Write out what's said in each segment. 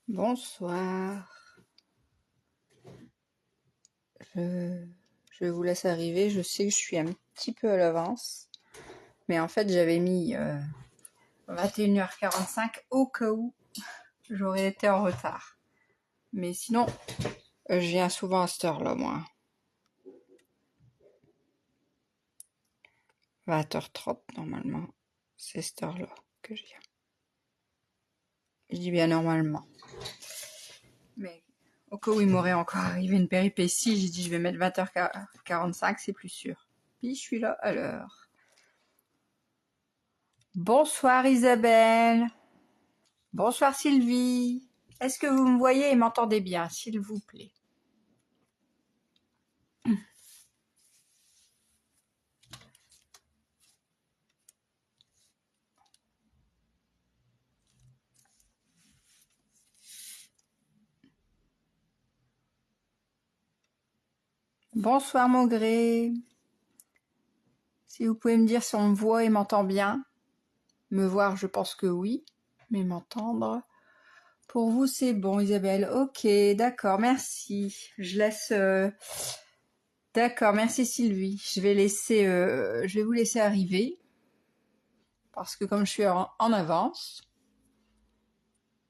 Bonsoir. Je vous laisse arriver. Je sais que je suis un petit peu à l'avance. Mais en fait, j'avais mis 21h45 au cas où j'aurais été en retard. Mais sinon, je viens souvent à cette heure-là, moi. 20h30, normalement. C'est cette heure-là que je viens. Je dis bien normalement. Mais au cas où il m'aurait encore arrivé une péripétie, j'ai dit je vais mettre 20h45, c'est plus sûr. Puis je suis là à l'heure. Bonsoir Isabelle. Bonsoir Sylvie. Est-ce que vous me voyez et m'entendez bien, s'il vous plaît? Bonsoir Maugré. Si vous pouvez me dire si on me voit et m'entend bien. Me voir, je pense que oui. Mais m'entendre, pour vous, c'est bon, Isabelle. Ok, d'accord, merci. Je laisse... D'accord, merci Sylvie. Je vais vous laisser arriver. Parce que comme je suis en avance...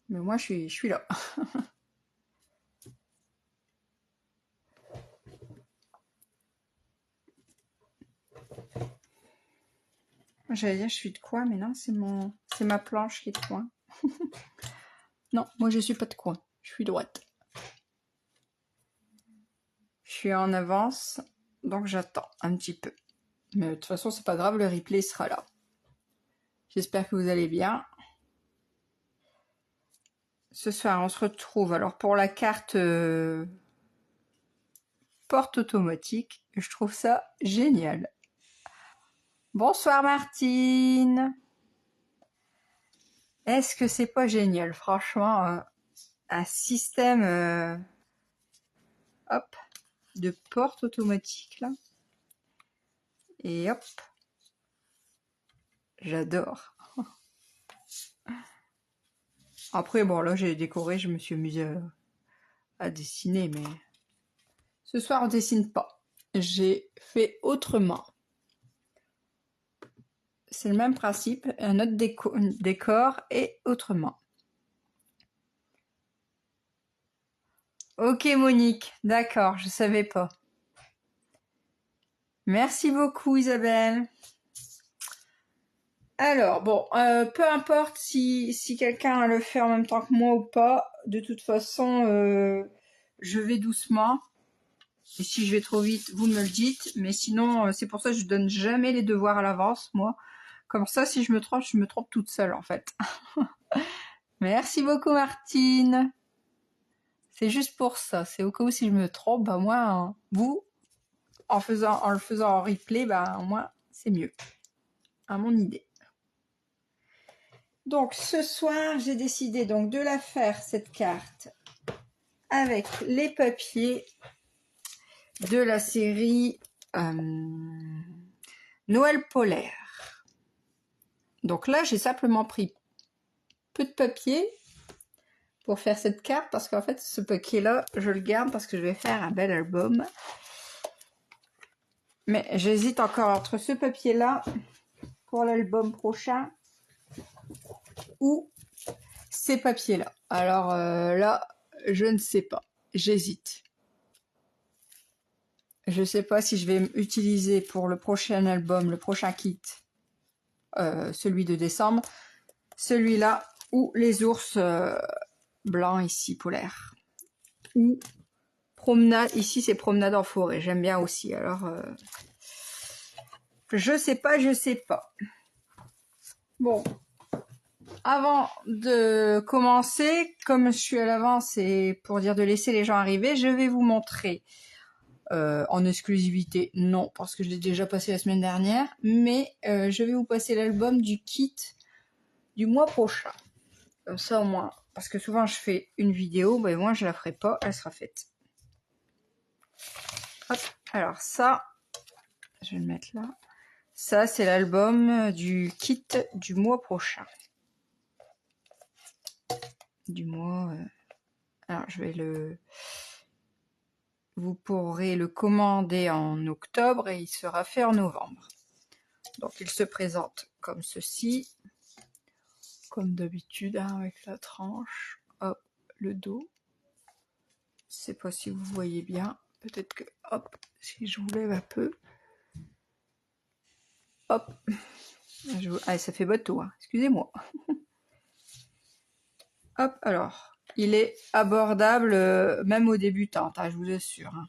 Mais moi, je suis là. J'allais dire, je suis de coin, mais non, c'est ma planche qui est de coin. Non, moi, je suis pas de coin. Je suis droite. Je suis en avance, donc j'attends un petit peu. Mais de toute façon, c'est pas grave, le replay sera là. J'espère que vous allez bien. Ce soir, on se retrouve alors pour la carte porte automatique. Je trouve ça génial. Bonsoir Martine. Est-ce que c'est pas génial? Franchement, un système hop, de porte automatique là. Et hop, j'adore. Après, bon, là, j'ai décoré, je me suis amusée à dessiner, mais ce soir, on dessine pas. J'ai fait autrement. C'est le même principe, un autre décor et autrement. Ok, Monique, d'accord, je savais pas. Merci beaucoup, Isabelle. Alors, bon, peu importe si quelqu'un le fait en même temps que moi ou pas, de toute façon, je vais doucement. Et si je vais trop vite, vous me le dites. Mais sinon, c'est pour ça que je donne jamais les devoirs à l'avance, moi. Comme ça, si je me trompe toute seule, en fait. Merci beaucoup, Martine. C'est juste pour ça. C'est au cas où si je me trompe, bah moi, vous, en le faisant en replay, bah moi, c'est mieux. À mon idée. Donc, ce soir, j'ai décidé donc de la faire, cette carte, avec les papiers de la série Noël polaire. Donc là, j'ai simplement pris peu de papier pour faire cette carte, parce qu'en fait, ce papier-là, je le garde parce que je vais faire un bel album. Mais j'hésite encore entre ce papier-là pour l'album prochain ou ces papiers-là. Alors là, je ne sais pas. J'hésite. Je ne sais pas si je vais utiliser pour le prochain album, le prochain kit, celui de décembre, celui-là ou les ours blancs ici, polaires. Ou promenade, ici c'est promenade en forêt, j'aime bien aussi. Alors, je sais pas. Bon, avant de commencer, comme je suis à l'avance et pour dire de laisser les gens arriver, je vais vous montrer en exclusivité, non, parce que je l'ai déjà passé la semaine dernière, mais je vais vous passer l'album du kit du mois prochain. Comme ça au moins, parce que souvent je fais une vidéo, mais moi je la ferai pas, elle sera faite. Hop, alors ça, je vais le mettre là. Ça, c'est l'album du kit du mois prochain. Du mois Alors, vous pourrez le commander en octobre et il sera fait en novembre. Donc, il se présente comme ceci, comme d'habitude, hein, avec la tranche. Hop, le dos. Je sais pas si vous voyez bien. Peut-être que, hop, si je vous lève un peu. Hop. Ah, ça fait bateau, hein. Excusez-moi. Hop, alors. Il est abordable, même aux débutantes, hein, je vous assure. Hein.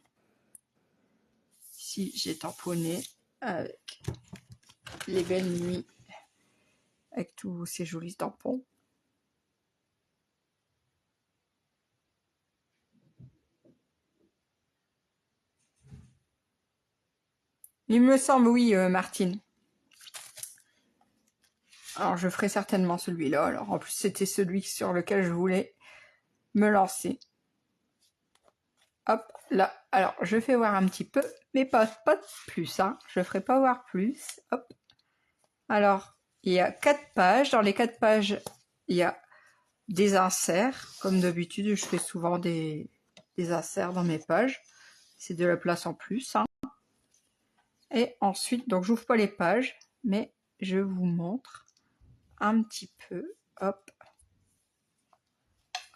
Ici, j'ai tamponné avec les belles nuits, avec tous ces jolis tampons. Il me semble, oui, Martine. Alors, je ferai certainement celui-là. Alors, en plus, c'était celui sur lequel je voulais me lancer. Hop, là. Alors, je fais voir un petit peu, mais pas plus, hein. Je ferai pas voir plus. Hop. Alors, il y a 4 pages. Dans les 4 pages, il y a des inserts. Comme d'habitude, je fais souvent des inserts dans mes pages. C'est de la place en plus, hein. Et ensuite, donc j'ouvre pas les pages, mais je vous montre un petit peu. Hop,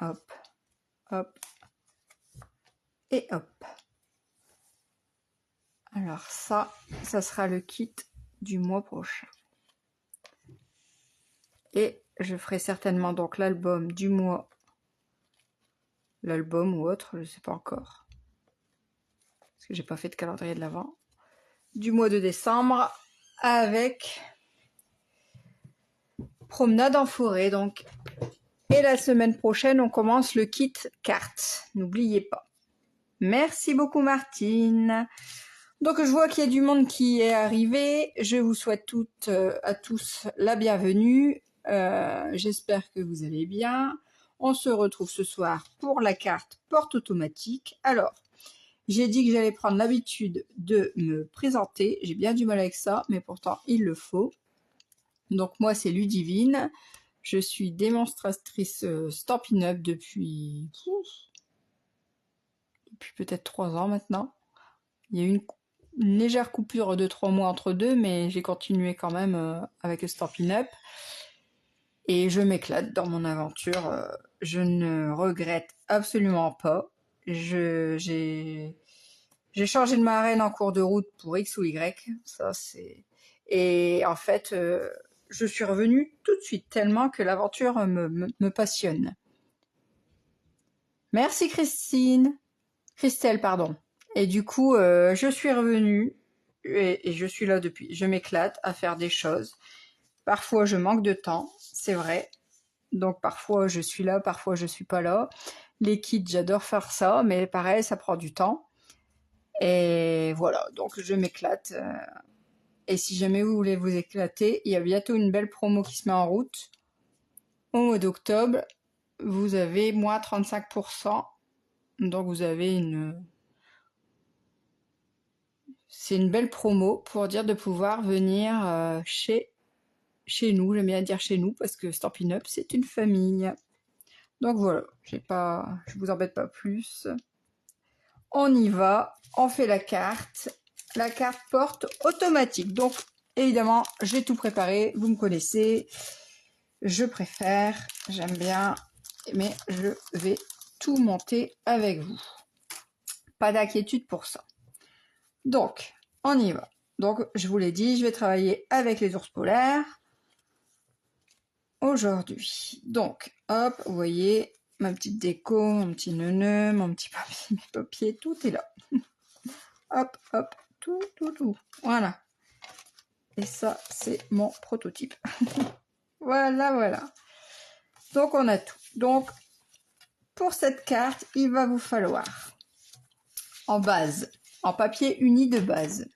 hop, hop, et hop. Alors ça sera le kit du mois prochain. Et je ferai certainement donc l'album du mois, l'album ou autre, je sais pas encore, parce que j'ai pas fait de calendrier de l'Avent, du mois de décembre avec promenade en forêt donc. Et la semaine prochaine, on commence le kit carte. N'oubliez pas. Merci beaucoup Martine. Donc je vois qu'il y a du monde qui est arrivé. Je vous souhaite toutes à tous la bienvenue. J'espère que vous allez bien. On se retrouve ce soir pour la carte porte automatique. Alors, j'ai dit que j'allais prendre l'habitude de me présenter. J'ai bien du mal avec ça, mais pourtant il le faut. Donc moi c'est Ludivine. Je suis démonstratrice Stampin' Up depuis peut-être 3 ans maintenant. Il y a eu une légère coupure de 3 mois entre deux, mais j'ai continué quand même avec le Stampin' Up. Et je m'éclate dans mon aventure. Je ne regrette absolument pas. J'ai changé de marraine en cours de route pour X ou Y. Ça, c'est... Et en fait, je suis revenue tout de suite, tellement que l'aventure me passionne. Merci Christelle, pardon. Et du coup, je suis revenue et je suis là depuis. Je m'éclate à faire des choses. Parfois, je manque de temps, c'est vrai. Donc parfois, je suis là, parfois, je suis pas là. Les kits, j'adore faire ça, mais pareil, ça prend du temps. Et voilà, donc je m'éclate. Et si jamais vous voulez vous éclater, il y a bientôt une belle promo qui se met en route. Au mois d'octobre, vous avez moins 35%. Donc vous avez c'est une belle promo pour dire de pouvoir venir chez nous. J'aime bien dire chez nous parce que Stampin' Up, c'est une famille. Donc voilà, je vous embête pas plus. On y va, on fait la carte. La carte porte automatique. Donc évidemment, j'ai tout préparé, vous me connaissez. Je préfère, j'aime bien, mais je vais tout monter avec vous. Pas d'inquiétude pour ça. Donc, on y va. Donc, je vous l'ai dit, je vais travailler avec les ours polaires aujourd'hui. Donc, hop, vous voyez, ma petite déco, mon petit neuneu, mon petit papier, mes papiers, tout est là. Hop, hop, tout. Voilà. Et ça, c'est mon prototype. Voilà. Donc, on a tout. Donc, pour cette carte, il va vous falloir, en base, en papier uni de base,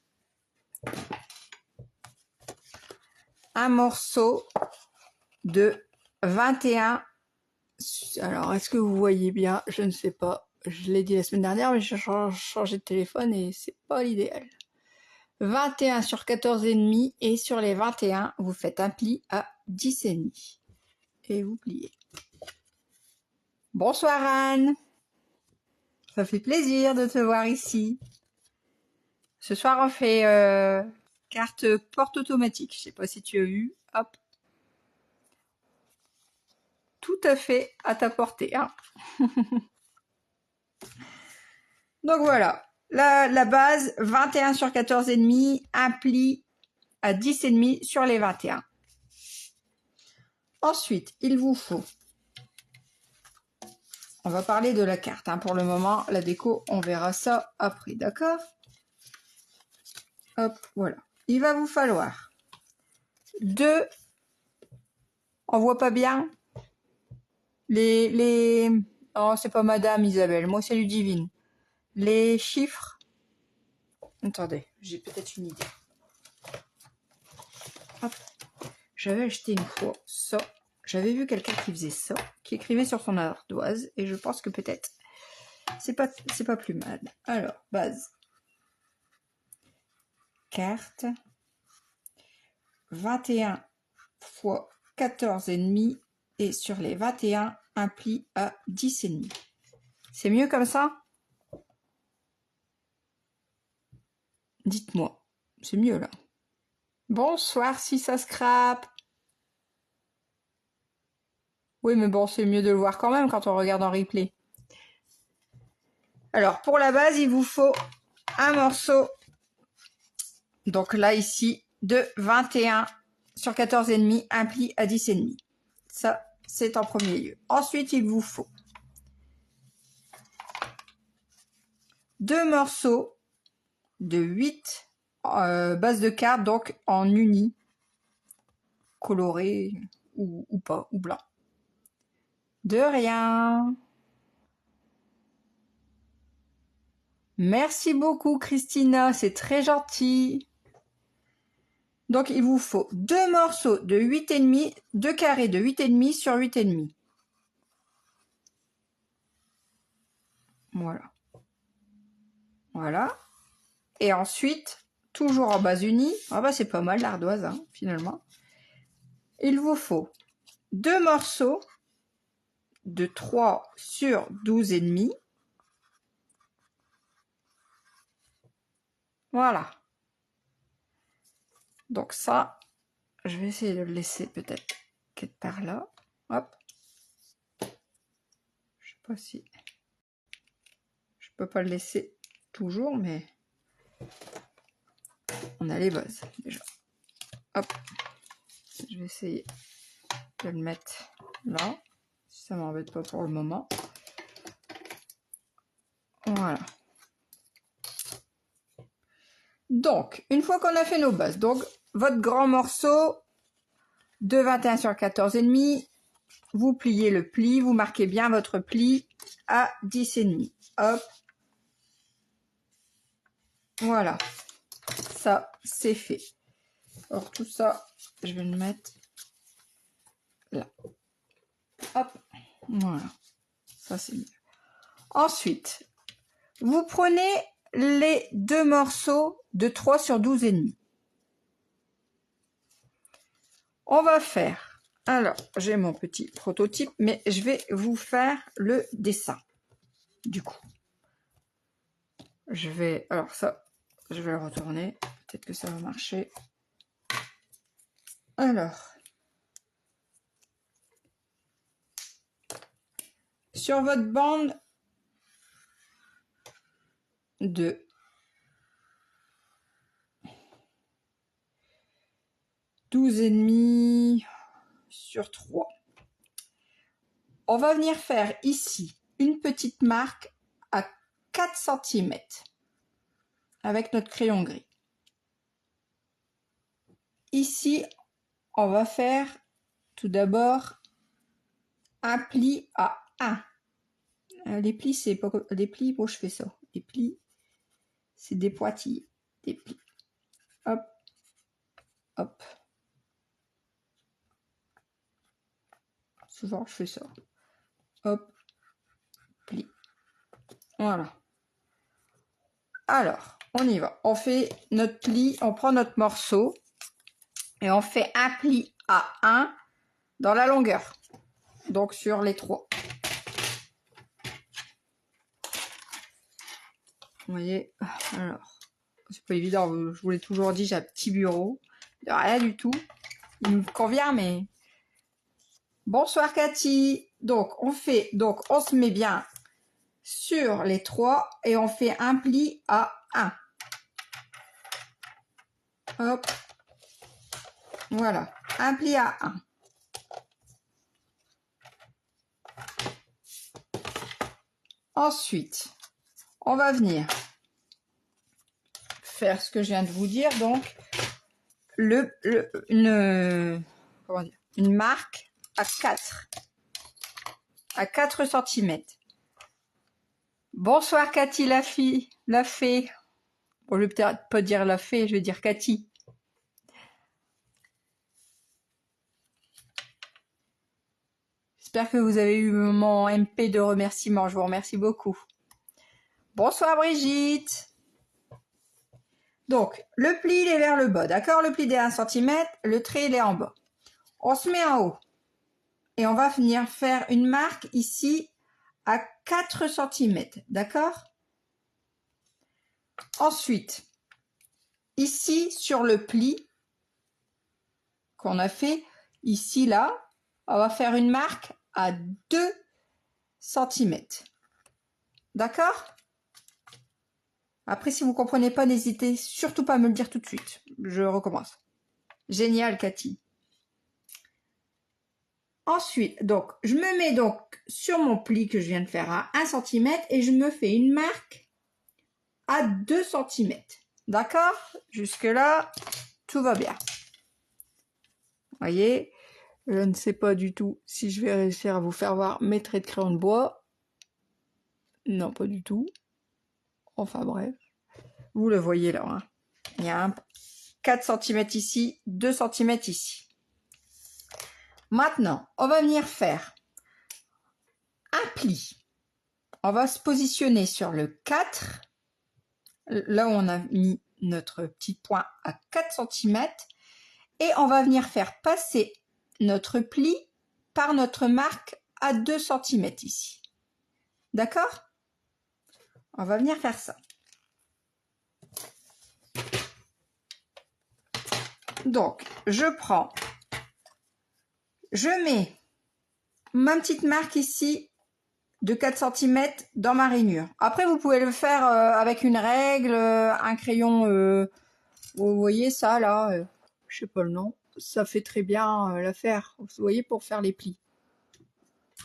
un morceau de 21. Alors, est-ce que vous voyez bien? Je ne sais pas. Je l'ai dit la semaine dernière, mais j'ai changé de téléphone et c'est pas l'idéal. 21 sur 14,5 et sur les 21, vous faites un pli à 10,5. Et vous pliez. Bonsoir Anne. Ça fait plaisir de te voir ici. Ce soir, on fait carte porte automatique. Je sais pas si tu as vu. Hop. Tout à fait à ta portée. Hein. Donc voilà. La base, 21 sur 14,5, un pli à 10,5 sur les 21. Ensuite, il vous faut... On va parler de la carte. Hein. Pour le moment, la déco, on verra ça après. D'accord? Hop, voilà. Il va vous falloir 2... On voit pas bien les... Oh, c'est pas Madame Isabelle. Moi, c'est Ludivine. Les chiffres... Attendez, j'ai peut-être une idée. Hop. J'avais acheté une fois ça. J'avais vu quelqu'un qui faisait ça, qui écrivait sur son ardoise, et je pense que peut-être c'est pas plus mal. Alors, base. Carte. 21 fois 14,5 et sur les 21, un pli à 10,5. C'est mieux comme ça? Dites-moi. C'est mieux là. Bonsoir si ça scrape. Oui, mais bon, c'est mieux de le voir quand même quand on regarde en replay. Alors, pour la base, il vous faut un morceau. Donc là, ici, de 21 sur 14,5, un pli à 10,5. Ça, c'est en premier lieu. Ensuite, il vous faut 2 morceaux de 8 bases de cartes, donc en uni, coloré ou pas, ou blanc. De rien. Merci beaucoup, Christina, c'est très gentil. Donc, il vous faut 2 morceaux de 8,5, 2 carrés de 8,5 sur 8,5. Voilà. Voilà. Et ensuite, toujours en base unie, ah bah c'est pas mal l'ardoise, hein, finalement. Il vous faut 2 morceaux de 3 sur 12,5. Voilà. Donc ça, je vais essayer de le laisser peut-être quelque part là. Hop. Je sais pas si... Je peux pas le laisser toujours, mais... On a les bases, déjà. Hop. Je vais essayer de le mettre là. Si ça m'embête pas pour le moment. Voilà. Donc, une fois qu'on a fait nos bases, donc votre grand morceau de 21 sur 14,5, vous pliez le pli, vous marquez bien votre pli à 10,5. Hop. Voilà. Ça, c'est fait. Alors, tout ça, je vais le mettre là. Hop. Voilà. Ça, c'est mieux. Ensuite, vous prenez les 2 morceaux de 3 sur 12,5. On va faire... Alors, j'ai mon petit prototype, mais je vais vous faire le dessin. Du coup, je vais... Alors ça, je vais le retourner. Peut-être que ça va marcher. Alors, sur votre bande de 12,5 sur 3, on va venir faire ici une petite marque à 4 cm avec notre crayon gris. Ici, on va faire tout d'abord un pli à 1. Les plis, c'est pas des plis. Bon, je fais ça. Les plis, c'est des pointillés. Des plis. Hop, hop. Souvent, je fais ça. Hop, pli. Voilà. Alors, on y va. On fait notre pli, on prend notre morceau et on fait un pli à 1 dans la longueur. Donc, sur les 3. voyez, alors, c'est pas évident, je vous l'ai toujours dit, j'ai un petit bureau, rien du tout, il me convient, mais... Bonsoir Cathy. Donc, on se met bien sur les 3 et on fait un pli à 1. Hop. Voilà, un pli à 1. Ensuite, on va venir faire ce que je viens de vous dire, donc une marque à 4 cm. Bonsoir Cathy la fée. Bon, je vais peut-être pas dire la fée, je vais dire Cathy. J'espère que vous avez eu mon MP de remerciement, je vous remercie beaucoup. Bonsoir Brigitte. Donc, le pli, il est vers le bas, d'accord? Le pli est à 1 cm, le trait, il est en bas. On se met en haut. Et on va venir faire une marque ici à 4 cm, d'accord? Ensuite, ici, sur le pli qu'on a fait, ici, là, on va faire une marque à 2 cm. D'accord? Après, si vous ne comprenez pas, n'hésitez surtout pas à me le dire tout de suite. Je recommence. Génial, Cathy. Ensuite, donc, je me mets donc sur mon pli que je viens de faire à 1 cm et je me fais une marque à 2 cm. D'accord? Jusque-là, tout va bien. Vous voyez, je ne sais pas du tout si je vais réussir à vous faire voir mes traits de crayon de bois. Non, pas du tout. Enfin bref, vous le voyez là. Hein. Il y a un 4 cm ici, 2 cm ici. Maintenant, on va venir faire un pli. On va se positionner sur le 4. Là où on a mis notre petit point à 4 cm. Et on va venir faire passer notre pli par notre marque à 2 cm ici. D'accord? On va venir faire ça. Donc, je mets ma petite marque ici de 4 cm dans ma rainure. Après, vous pouvez le faire avec une règle, un crayon, vous voyez ça là, je sais pas le nom, ça fait très bien l'affaire, vous voyez, pour faire les plis.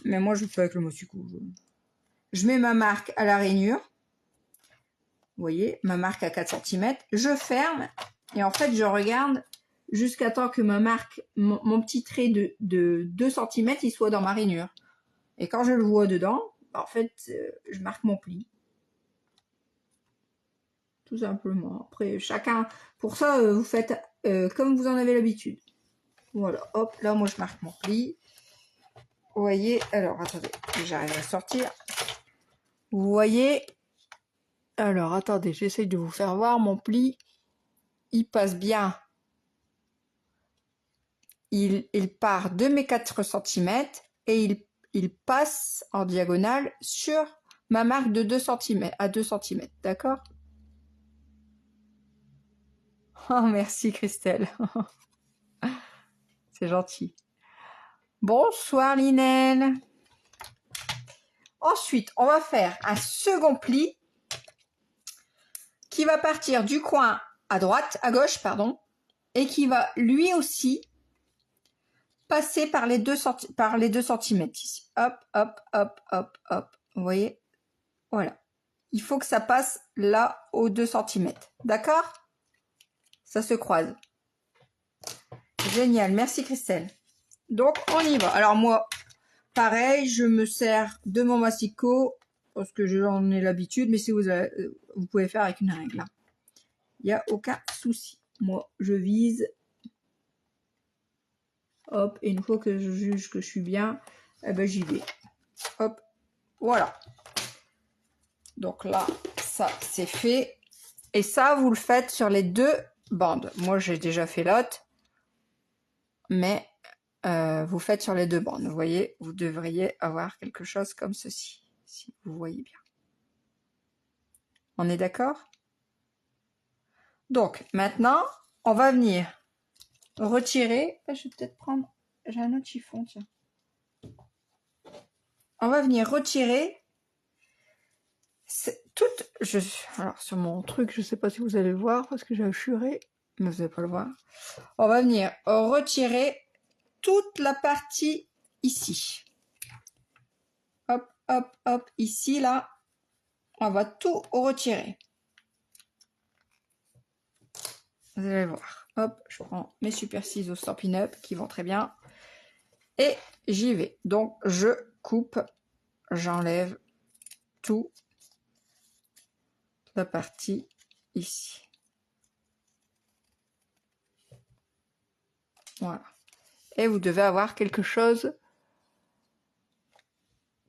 Mais moi, je le fais avec le Mosuku. Je mets ma marque à la rainure. Vous voyez, ma marque à 4 cm. Je ferme et en fait, je regarde jusqu'à temps que ma marque, mon petit trait de 2 cm, il soit dans ma rainure. Et quand je le vois dedans, en fait, je marque mon pli. Tout simplement. Après, chacun, pour ça, vous faites comme vous en avez l'habitude. Voilà, hop, là, moi, je marque mon pli. Vous voyez, alors, attendez, j'arrive à sortir. Vous voyez, alors, attendez, j'essaye de vous faire voir mon pli. Il passe bien. Il part de mes 4 cm et il passe en diagonale sur ma marque de 2 cm, à 2 cm, d'accord? Oh, merci Christelle. C'est gentil. Bonsoir Linel. Ensuite, on va faire un second pli qui va partir du coin à droite, à gauche, pardon, et qui va lui aussi passer par les 2 cm ici. Hop, hop, hop, hop, hop. Vous voyez? Voilà. Il faut que ça passe là aux 2 cm. D'accord? Ça se croise. Génial. Merci Christelle. Donc, on y va. Alors moi, pareil, je me sers de mon massicot parce que j'en ai l'habitude, mais si vous pouvez faire avec une règle. Il n'y a aucun souci. Moi, je vise. Hop, et une fois que je juge que je suis bien, eh ben, j'y vais. Hop, voilà. Donc là, ça, c'est fait. Et ça, vous le faites sur les 2 bandes. Moi, j'ai déjà fait l'autre. Mais vous faites sur les 2 bandes. Vous voyez, vous devriez avoir quelque chose comme ceci. Si vous voyez bien. On est d'accord? Donc, maintenant, on va venir retirer. Je vais peut-être prendre... J'ai un autre chiffon, tiens. On va venir retirer toute... Alors, sur mon truc, je ne sais pas si vous allez le voir, parce que j'ai assuré, mais vous n'allez pas le voir. On va venir retirer toute la partie ici. Hop, hop, hop, ici, là. On va tout retirer. Vous allez voir. Hop, je prends mes super ciseaux Stampin' Up qui vont très bien. Et j'y vais. Donc, je coupe, j'enlève tout la partie ici. Voilà. Et vous devez avoir quelque chose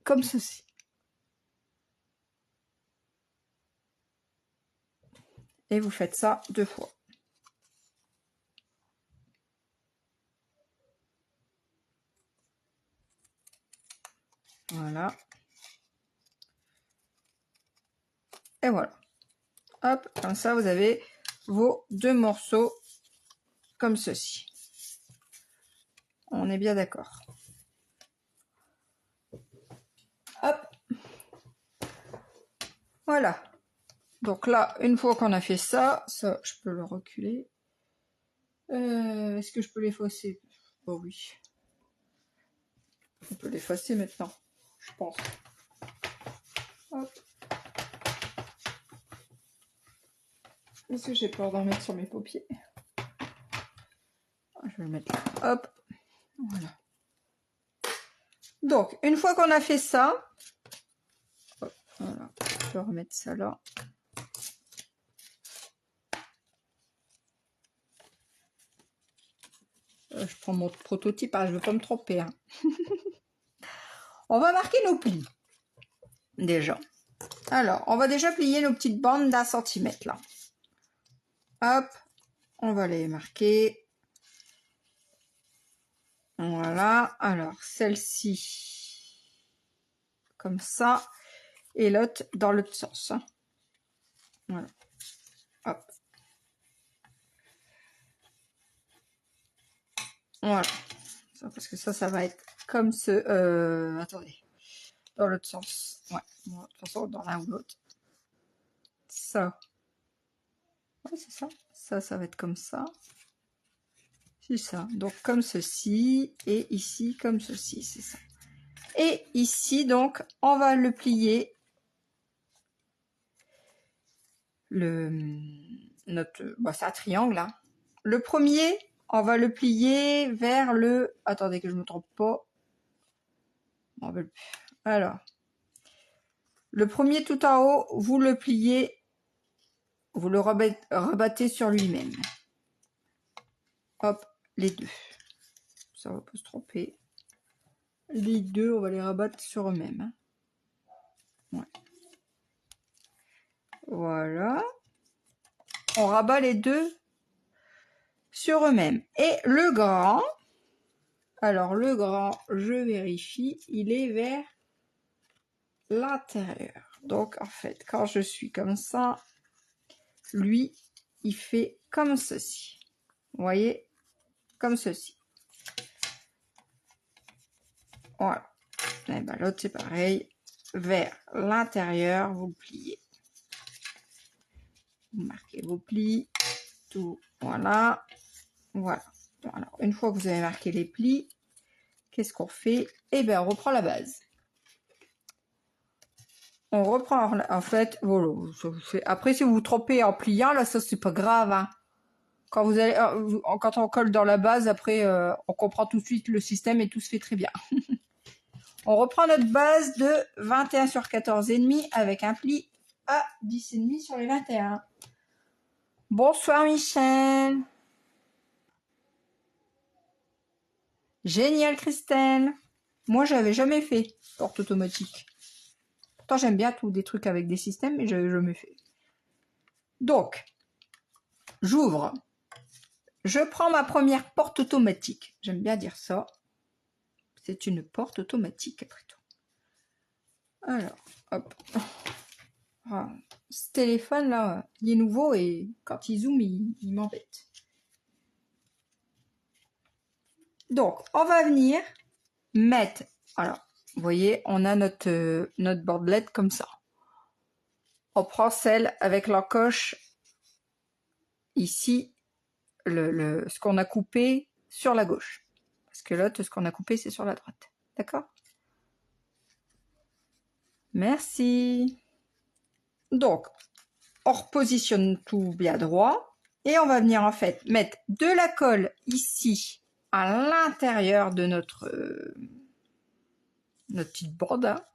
comme ceci. Et vous faites ça 2 fois. Voilà. Et voilà. Hop, comme ça, vous avez vos 2 morceaux comme ceci. On est bien d'accord. Hop. Voilà. Donc là, une fois qu'on a fait ça, je peux le reculer. Est-ce que je peux l'effacer? Oh oui. On peut l'effacer maintenant, je pense. Hop. Est-ce que j'ai peur d'en mettre sur mes paupiers? Je vais le mettre là. Hop. Voilà. Donc, une fois qu'on a fait ça, hop, voilà, je peux remettre ça là. Je prends mon prototype, je ne veux pas me tromper. Hein. On va marquer nos plis. Déjà. Alors, on va déjà plier nos petites bandes d'1 centimètre là. Hop, on va les marquer. Voilà. Alors, celle-ci, comme ça. Et l'autre dans l'autre sens. Hein. Voilà. Hop. Voilà. Parce que ça va être comme ce... attendez. Dans l'autre sens. Ouais. Bon, de toute façon, dans l'un ou l'autre. Ça. Ouais, c'est ça. Ça va être comme ça. C'est ça. Donc, comme ceci. Et ici, comme ceci. C'est ça. Et ici, donc, on va le plier. C'est un triangle, là. Le premier, on va le plier vers le... Attendez que je ne me trompe pas. Alors, le premier tout en haut, vous le pliez, vous le rebattez sur lui-même. Hop, les deux. Ça va pas se tromper. Les deux, on va les rabattre sur eux-mêmes. Ouais. Voilà. On rabat les deux sur eux-mêmes. Et le grand, alors le grand, je vérifie, il est vers l'intérieur. Donc en fait, quand je suis comme ça, lui, il fait comme ceci. Vous voyez, comme ceci. Voilà. Et ben, l'autre, c'est pareil. Vers l'intérieur, vous pliez. Vous marquez vos plis. Tout. Voilà. Voilà. Alors, une fois que vous avez marqué les plis, qu'est-ce qu'on fait? Eh bien, on reprend la base. On reprend, en fait, voilà. Après, si vous vous trompez en pliant, là, ça, c'est pas grave, hein. Quand quand on colle dans la base, après, on comprend tout de suite le système et tout se fait très bien. On reprend notre base de 21 sur 14,5 avec un pli à 10,5 sur les 21. Bonsoir Michel. Génial Christelle. Moi, j'avais jamais fait porte automatique. Pourtant, j'aime bien tous des trucs avec des systèmes, mais j'avais jamais fait. Donc, j'ouvre. Je prends ma première porte automatique. J'aime bien dire ça. C'est une porte automatique après tout. Alors, hop. ce téléphone là, il est nouveau et quand il zoome, il m'embête. Donc, on va venir mettre, alors, vous voyez, on a notre bordelette comme ça. On prend celle avec l'encoche ici, ce qu'on a coupé sur la gauche. Parce que l'autre, ce qu'on a coupé, c'est sur la droite. D'accord? Merci. Donc, on repositionne tout bien droit. Et on va venir en fait mettre de la colle ici, à l'intérieur de notre petite bande. Hein.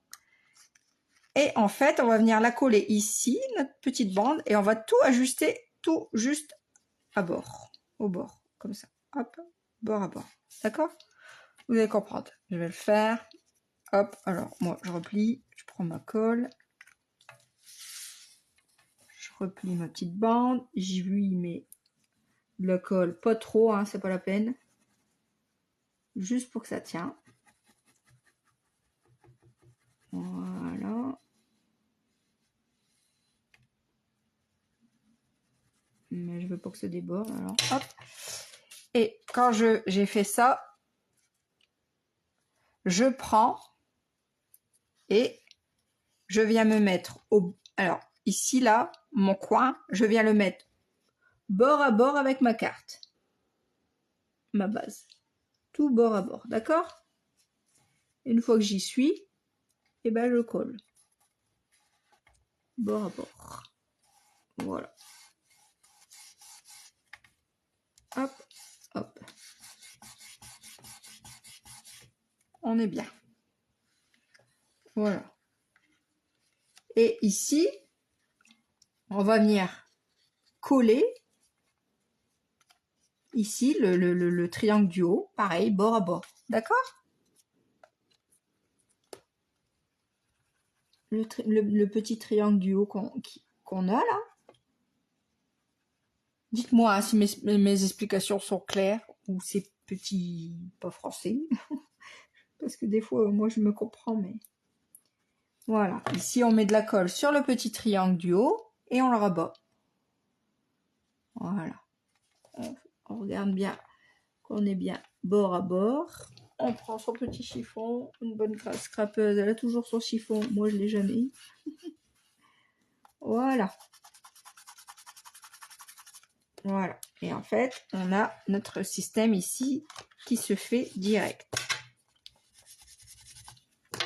Et en fait, on va venir la coller ici, notre petite bande, et on va tout ajuster, tout juste à bord, au bord, comme ça. Hop, bord à bord. D'accord? Vous allez comprendre. Je vais le faire. Hop, alors moi je replie, je prends ma colle. Je replie ma petite bande. J'y lui mets de la colle, pas trop, hein, c'est pas la peine. Juste pour que ça tient. Voilà. Mais je veux pas que ça déborde, alors hop. Et quand j'ai fait ça, je prends et je viens me mettre au... Alors, ici, là, mon coin, je viens le mettre bord à bord avec ma carte. Ma base. Tout bord à bord, d'accord? Une fois que j'y suis, et ben je colle. Bord à bord. Voilà. Hop, hop. On est bien. Voilà. Et ici, on va venir coller ici le triangle du haut, pareil, bord à bord. D'accord? Le petit triangle du haut qu'on a là. Dites-moi hein, si mes explications sont claires ou c'est petit pas français. Parce que des fois, moi, je me comprends, mais... Voilà. Ici, on met de la colle sur le petit triangle du haut et on le rabat. Voilà. On regarde bien qu'on est bien bord à bord. On prend son petit chiffon, une bonne scrapeuse. Elle a toujours son chiffon. Moi, je l'ai jamais. Voilà. Voilà. Et en fait, on a notre système ici qui se fait direct.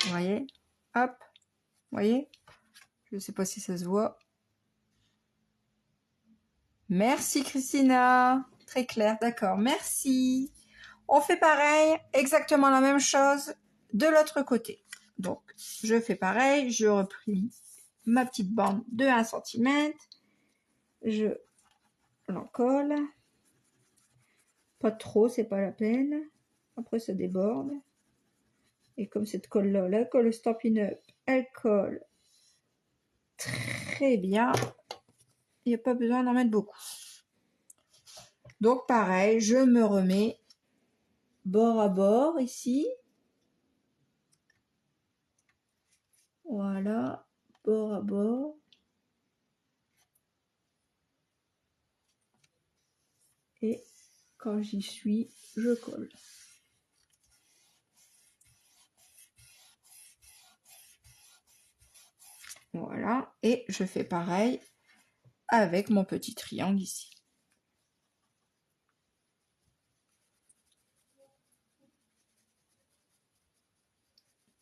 Vous voyez? Hop. Vous voyez? Je ne sais pas si ça se voit. Merci Christina. Très clair, d'accord. Merci. On fait pareil, exactement la même chose de l'autre côté. Donc, je fais pareil, je replie ma petite bande de 1 cm. Je l'encolle. Pas trop, c'est pas la peine. Après, ça déborde. Et comme cette colle-là, la colle Stampin' Up, elle colle très bien. Il n'y a pas besoin d'en mettre beaucoup. Donc, pareil, je me remets bord à bord ici. Voilà, bord à bord. Et quand j'y suis, je colle. Voilà, et je fais pareil avec mon petit triangle ici.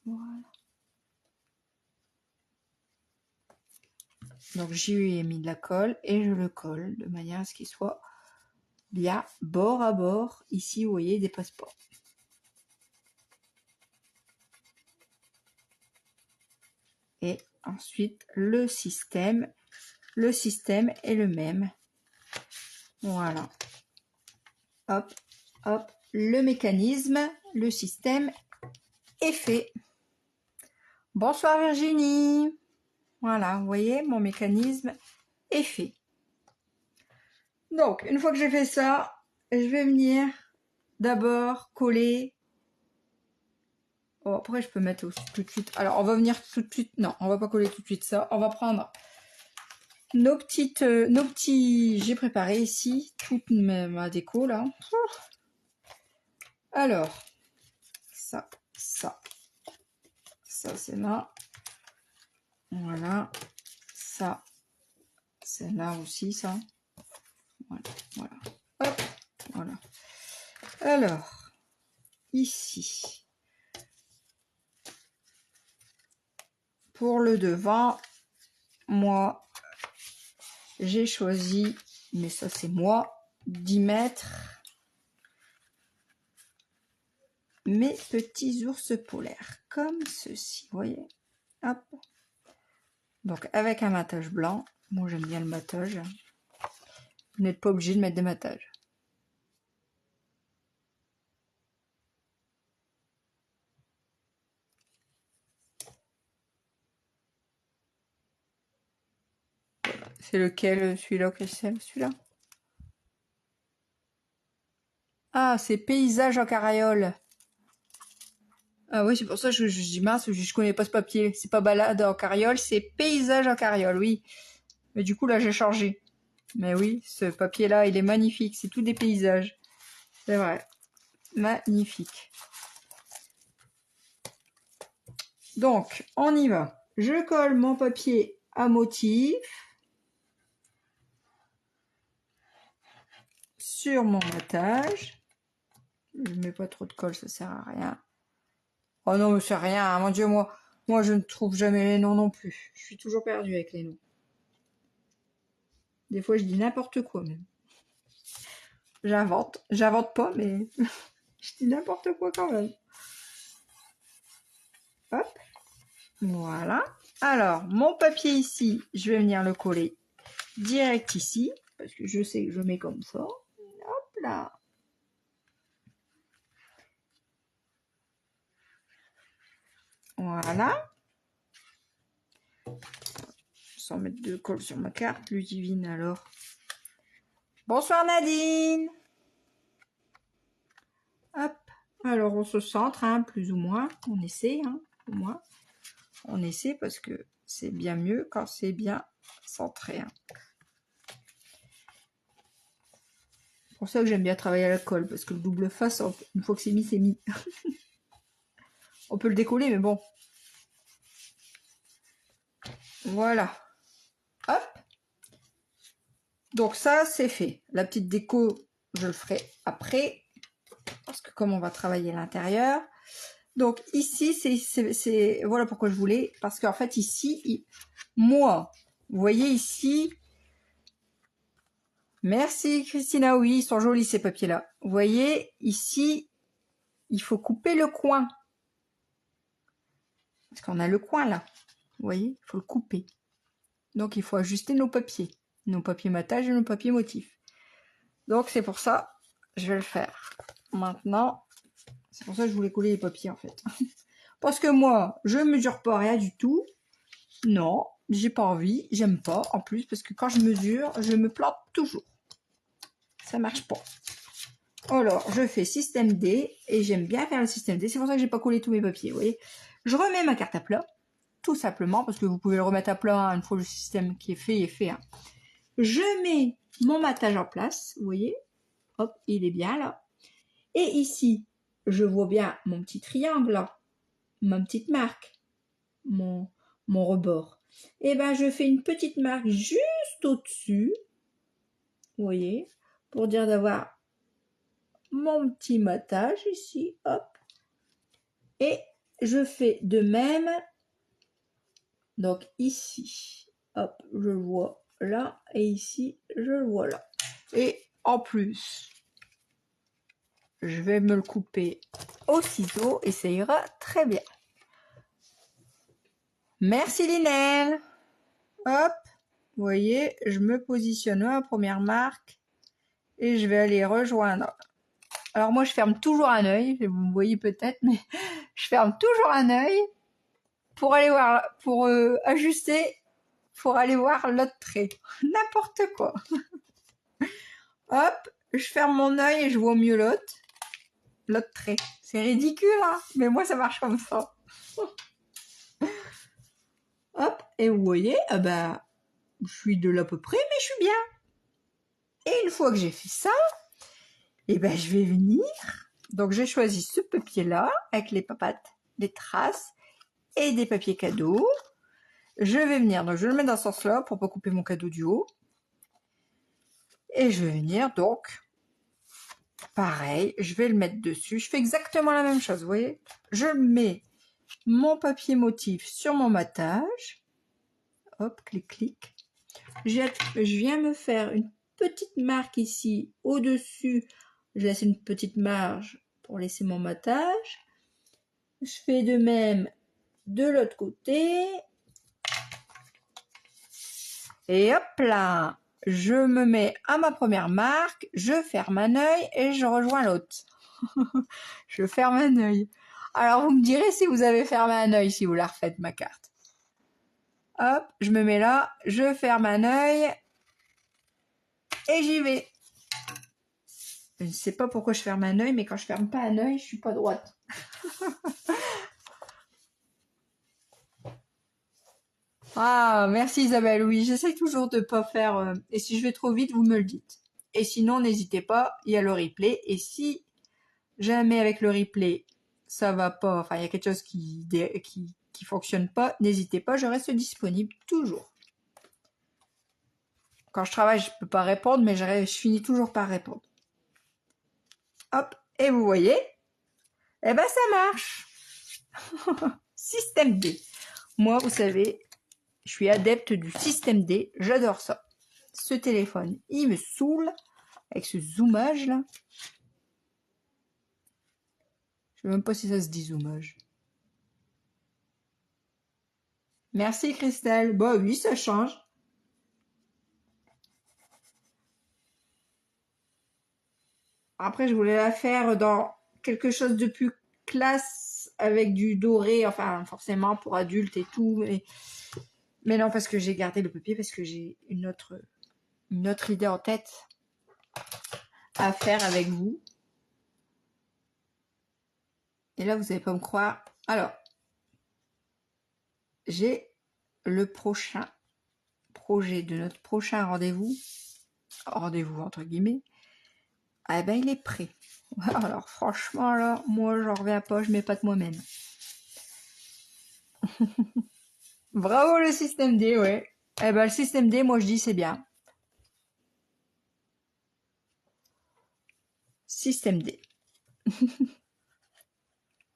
Voilà. Donc j'y ai mis de la colle et je le colle de manière à ce qu'il soit bien bord à bord. Ici, vous voyez, des passeports. Et ensuite, le système est le même. Voilà. Hop, hop, le mécanisme, le système est fait. Bonsoir Virginie. Voilà, vous voyez, mon mécanisme est fait. Donc, une fois que j'ai fait ça, je vais venir d'abord coller. Oh, après, je peux mettre aussi tout de suite. Alors, on va venir tout de suite. Non, on va pas coller tout de suite ça. On va prendre J'ai préparé ici toute ma déco là. Alors, ça c'est là. Voilà, ça c'est là aussi, ça. Voilà. Hop, voilà. Alors, ici, pour le devant, moi, j'ai choisi, mais ça c'est moi, d'y mettre mes petits ours polaires, comme ceci, vous voyez. Hop. Donc avec un matage blanc, moi j'aime bien le matage. Vous n'êtes pas obligé de mettre des matages. C'est lequel, celui-là, que c'est celui-là? Ah, c'est paysage en carriole. Ah oui, c'est pour ça que je dis mince, je connais pas ce papier. C'est pas balade en carriole, c'est paysage en carriole, oui. Mais du coup, là, j'ai changé. Mais oui, ce papier-là, il est magnifique. C'est tout des paysages. C'est vrai. Magnifique. Donc, on y va. Je colle mon papier à motif sur mon matage. Je mets pas trop de colle, ça sert à rien. Oh non, mais c'est rien, hein. Mon Dieu, moi je ne trouve jamais les noms non plus. Je suis toujours perdue avec les noms. Des fois, je dis n'importe quoi même. J'invente pas, mais je dis n'importe quoi quand même. Hop, voilà. Alors, mon papier ici, je vais venir le coller direct ici, parce que je sais que je mets comme ça. Hop là. Voilà. Sans mettre de colle sur ma carte, Ludivine alors. Bonsoir Nadine. Hop. Alors on se centre, hein, plus ou moins. On essaie, hein, au moins. On essaie parce que c'est bien mieux quand c'est bien centré. Hein. C'est pour ça que j'aime bien travailler à la colle, parce que le double face, une fois que c'est mis, c'est mis. On peut le décoller, mais bon. Voilà. Hop. Donc ça, c'est fait. La petite déco, je le ferai après. Parce que comme on va travailler l'intérieur. Donc ici, c'est voilà pourquoi je voulais. Parce qu'en fait, ici, moi, vous voyez ici. Merci Christina, oui, ils sont jolis ces papiers-là. Vous voyez, ici, il faut couper le coin. Parce qu'on a le coin là. Vous voyez, il faut le couper. Donc il faut ajuster nos papiers. Nos papiers matage et nos papiers motifs. Donc c'est pour ça, je vais le faire. Maintenant, c'est pour ça que je voulais coller les papiers en fait. Parce que moi, je mesure pas rien du tout. Non, j'ai pas envie, j'aime pas. En plus, parce que quand je mesure, je me plante toujours. Ça marche pas. Alors, je fais système D et j'aime bien faire le système D. C'est pour ça que j'ai pas collé tous mes papiers, vous voyez. Je remets ma carte à plat, tout simplement, parce que vous pouvez le remettre à plat hein, une fois le système qui est fait. Hein. Je mets mon matage en place, vous voyez. Hop, il est bien là. Et ici, je vois bien mon petit triangle là, ma petite marque, mon rebord. Et ben, je fais une petite marque juste au-dessus, vous voyez, pour dire d'avoir mon petit matage ici, hop. Et je fais de même, donc ici, hop, je le vois là, et ici, je le vois là. Et en plus, je vais me le couper au ciseau et ça ira très bien. Merci Linelle. Hop, vous voyez, je me positionne à la première marque et je vais aller rejoindre. Alors moi, je ferme toujours un œil, vous me voyez peut-être, mais je ferme toujours un œil pour aller voir, pour ajuster, pour aller voir l'autre trait. N'importe quoi. Hop, je ferme mon œil et je vois mieux l'autre trait. C'est ridicule, hein, mais moi ça marche comme ça. Hop, et vous voyez, bah, je suis de l'à peu près, mais je suis bien. Et une fois que j'ai fait ça, et ben je vais venir. Donc j'ai choisi ce papier-là, avec les papates, les traces, et des papiers cadeaux. Je vais venir, donc je le mets dans ce sens-là, pour pas couper mon cadeau du haut. Et je vais venir, donc, pareil, je vais le mettre dessus. Je fais exactement la même chose, vous voyez. Je mets mon papier motif sur mon matage. Hop, clic, clic. Je viens me faire une petite marque ici, au-dessus. Je laisse une petite marge pour laisser mon matage. Je fais de même de l'autre côté. Et hop là, je me mets à ma première marque, je ferme un œil et je rejoins l'autre. Je ferme un œil. Alors vous me direz si vous avez fermé un œil, si vous la refaites ma carte. Hop, je me mets là, je ferme un œil et j'y vais. Je ne sais pas pourquoi je ferme un œil, mais quand je ferme pas un œil, je suis pas droite. Ah, merci Isabelle, oui, j'essaie toujours de pas faire... et si je vais trop vite, vous me le dites. Et sinon, n'hésitez pas, il y a le replay. Et si jamais avec le replay, ça va pas, enfin, il y a quelque chose qui fonctionne pas, n'hésitez pas, je reste disponible toujours. Quand je travaille, je peux pas répondre, mais je finis toujours par répondre. Hop, et vous voyez, eh ben ça marche. Système D. Moi, vous savez, je suis adepte du système D, j'adore ça. Ce téléphone, il me saoule avec ce zoomage là. Je sais même pas si ça se dit zoomage. Merci Christelle. Bah oui, ça change. Après, je voulais la faire dans quelque chose de plus classe avec du doré, enfin forcément pour adultes et tout. Mais non, parce que j'ai gardé le papier, parce que j'ai une autre idée en tête à faire avec vous. Et là, vous n'allez pas me croire. Alors, j'ai le prochain projet de notre prochain rendez-vous entre guillemets. Ah ben, il est prêt. Alors, franchement, là, moi, j'en reviens pas, je m'épate moi-même. Bravo le système D, ouais. Eh ben, le système D, moi, je dis c'est bien. Système D.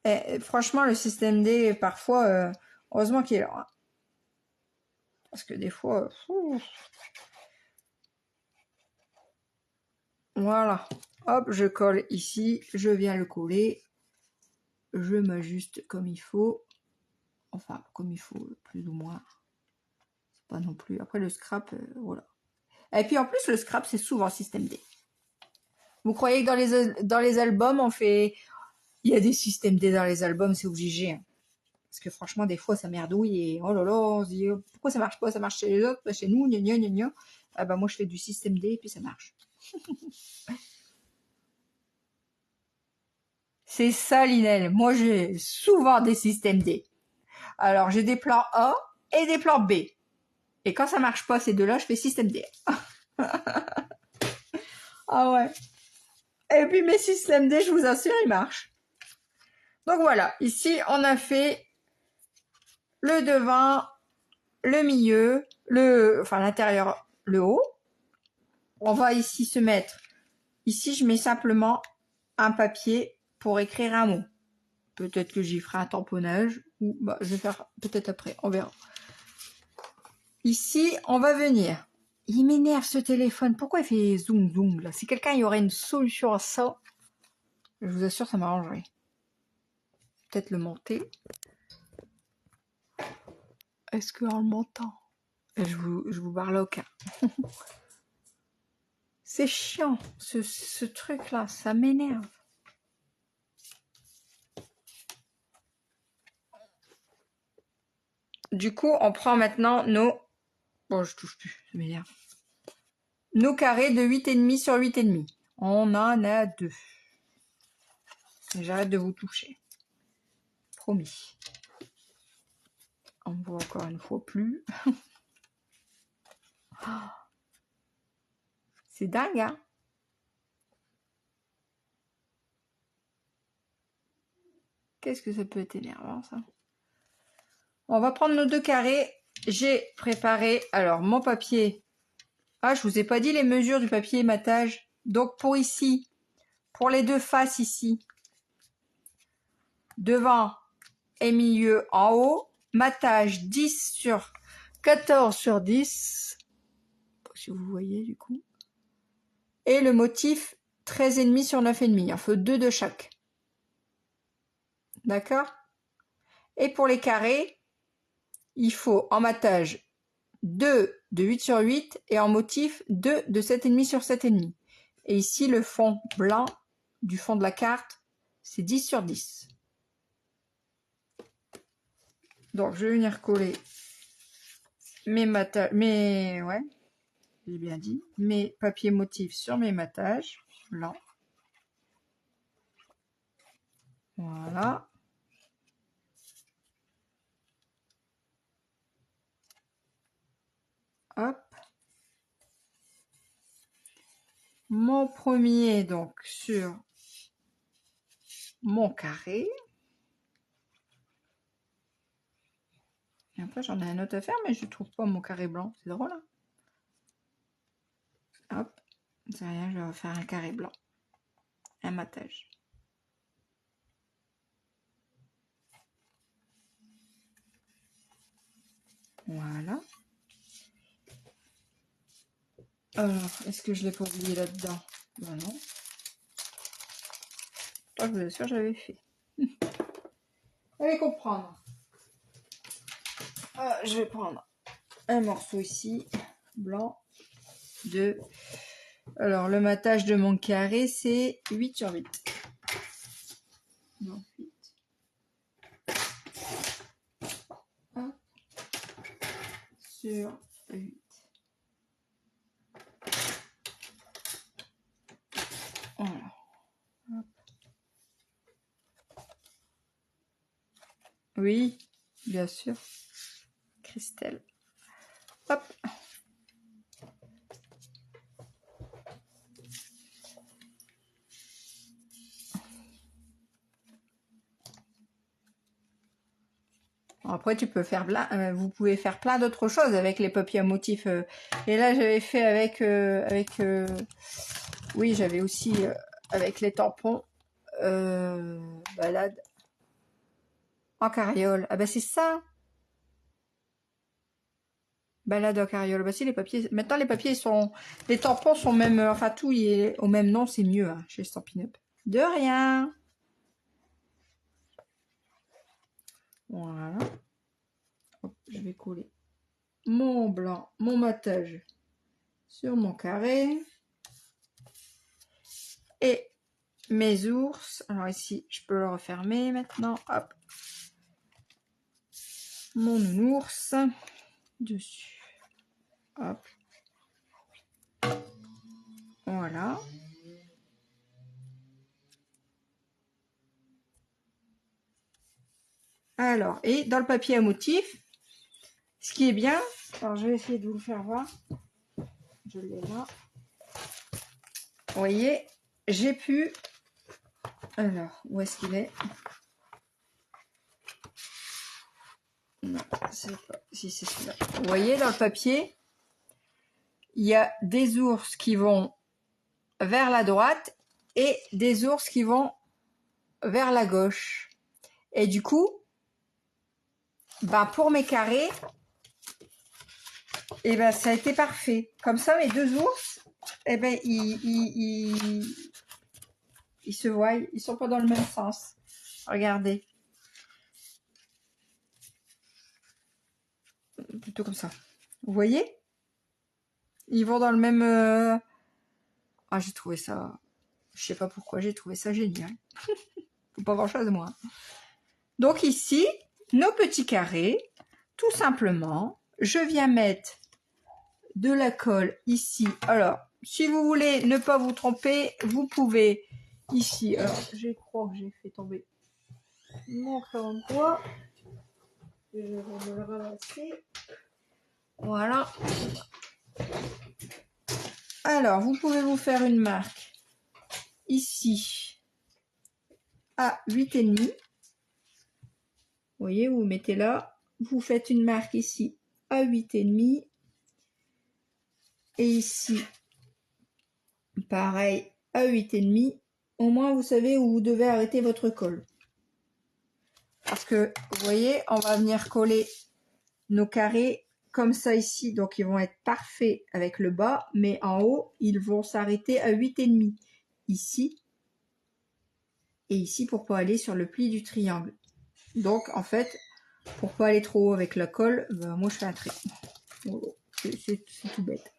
Et, franchement, le système D, parfois, heureusement qu'il est là. Hein. Parce que des fois... voilà. Hop, je colle ici, je viens le coller. Je m'ajuste comme il faut. Enfin, comme il faut, plus ou moins. C'est pas non plus... Après, le scrap, voilà. Et puis, en plus, le scrap, c'est souvent système D. Vous croyez que dans les albums, on fait... Il y a des systèmes D dans les albums, c'est obligé. Hein. Parce que franchement, des fois, ça merdouille et oh là là, on se dit pourquoi ça marche pas, ça marche chez les autres, pas chez nous, gna gna gna gna. Ah bah moi, je fais du système D et puis ça marche. C'est ça, Linel. Moi, j'ai souvent des systèmes D. Alors, j'ai des plans A et des plans B. Et quand ça marche pas, ces deux-là, je fais système D. Ah ouais. Et puis mes systèmes D, je vous assure, ils marchent. Donc voilà, ici, on a fait le devant, le milieu, enfin l'intérieur, le haut. On va ici se mettre, ici je mets simplement un papier pour écrire un mot. Peut-être que j'y ferai un tamponnage, ou bah, je vais faire peut-être après, on verra. Ici, on va venir. Il m'énerve ce téléphone, pourquoi il fait zoom zoom là? Si quelqu'un y aurait une solution à ça, je vous assure ça m'arrangerait. Peut-être le monter. Est-ce qu'on m'entend? Je vous parle aucun. C'est chiant, ce truc-là, ça m'énerve. Du coup, on prend maintenant nos... Bon, je touche plus, ça m'énerve. Nos carrés de 8,5 sur 8,5. On en a 2. J'arrête de vous toucher. Promis. On voit encore une fois plus. Oh, c'est dingue, hein? Qu'est-ce que ça peut être énervant, ça? On va prendre nos 2 carrés. J'ai préparé, alors, mon papier. Ah, je vous ai pas dit les mesures du papier ématage. Donc, pour ici, pour les 2 faces ici, devant et milieu en haut, matage 10 sur 14 sur 10. Si vous voyez, du coup. Et le motif 13,5 sur 9,5. Il en faut 2 de chaque. D'accord? Et pour les carrés, il faut en matage 2 de 8 sur 8 et en motif 2 de 7,5 sur 7,5. Et ici, le fond blanc du fond de la carte, c'est 10 sur 10. Donc, je vais venir coller ouais, j'ai bien dit, mes papiers motifs sur mes matages blancs. Voilà. Hop. Mon premier, donc, sur mon carré. Et après, j'en ai un autre à faire, mais je trouve pas mon carré blanc. C'est drôle, hein? Hop. C'est rien, je vais refaire un carré blanc. Un matage. Voilà. Alors, est-ce que je l'ai pas oublié là-dedans? Ben non. Je vous assure, j'avais fait. Allez comprendre. Je vais prendre un morceau ici, blanc, de... Alors, le matage de mon carré, c'est 8 sur 8. Non, 8. Hop. Sur 8. Voilà. Hop. Oui, bien sûr. Christelle. Hop. Après, tu peux faire vous pouvez faire plein d'autres choses avec les papiers à motifs. Et là, j'avais fait avec, oui, j'avais aussi avec les tampons balade en carriole. Ah bah c'est ça, balade en carriole. Bah si les papiers, maintenant les papiers sont, les tampons sont même, enfin tout il est au même nom, c'est mieux hein, chez Stampin' Up. De rien. Voilà. Hop, je vais coller mon blanc, mon matage sur mon carré. Et mes ours. Alors ici, je peux le refermer maintenant. Hop. Mon nounours dessus. Hop. Voilà. Alors, et dans le papier à motif, ce qui est bien, alors je vais essayer de vous le faire voir. Je l'ai là. Vous voyez, j'ai pu... Alors, où est-ce qu'il est? Non, c'est pas... Si, c'est celui-là. Vous voyez, dans le papier, il y a des ours qui vont vers la droite et des ours qui vont vers la gauche. Et du coup, ben pour mes carrés, et ben ça a été parfait. Comme ça, mes 2 ours, et ben ils se voient, ils sont pas dans le même sens. Regardez. Plutôt comme ça. Vous voyez? Ils vont dans le même... Ah, j'ai trouvé ça... Je sais pas pourquoi, j'ai trouvé ça génial. Faut pas grand-chose, moi. Donc ici, nos petits carrés, tout simplement, je viens mettre de la colle ici. Alors, si vous voulez ne pas vous tromper, vous pouvez ici. Alors, je crois que j'ai fait tomber mon crayon de bois. Je vais me le ramasser. Voilà. Alors, vous pouvez vous faire une marque ici à 8,5. Vous voyez, vous mettez là. Vous faites une marque ici à 8,5. Et ici, pareil, à 8,5. Au moins, vous savez où vous devez arrêter votre colle. Parce que, vous voyez, on va venir coller nos carrés comme ça ici. Donc, ils vont être parfaits avec le bas. Mais en haut, ils vont s'arrêter à 8,5. Ici. Et ici, pour pas aller sur le pli du triangle. Donc, en fait, pour pas aller trop haut avec la colle, ben, moi, je fais un trait. C'est tout bête.